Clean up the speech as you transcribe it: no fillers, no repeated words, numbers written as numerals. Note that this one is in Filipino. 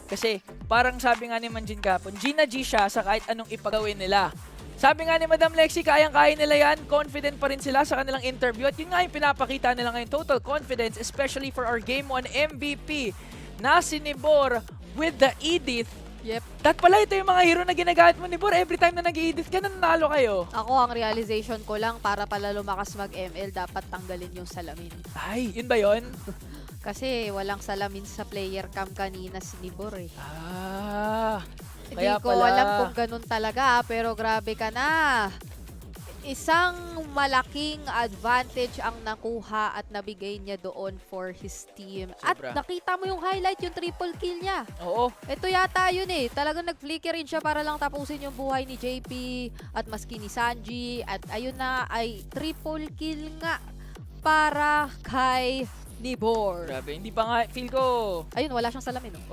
Kasi parang sabi nga ni Manjin Kapon, G na G siya sa kahit anong ipagawin nila. Sabi nga ni Madam Lexi, kayang-kaya nila yan. Confident pa rin sila sa kanilang interview. At yun nga yung pinapakita nila ngayon. Total confidence, especially for our Game 1 MVP na si Nibor with the Edith. Yep. Dat pala ito yung mga hero na ginagamit mo, Nibor. Every time na nag-i-edit ka, nanalo kayo. Ako, ang realization ko lang, para pala lumakas mag-ML, dapat tanggalin yung salamin. Ay, yun ba yun? Kasi walang salamin sa player cam kanina si Nibor eh. Ah, Hindi kaya ko pala. alam kung ganun talaga, pero grabe ka na. Isang malaking advantage ang nakuha at nabigay niya doon for his team. At Sobra. nakita mo yung highlight, yung triple kill niya. Oo. Ito yata yun eh. Talagang nag-flicker rin siya para lang tapusin yung buhay ni JP at maski ni Sanji. At ayun na ay triple kill nga para kay Nibor. Grabe, hindi pa nga, feel ko, Ayun, wala siyang salamin. Oh.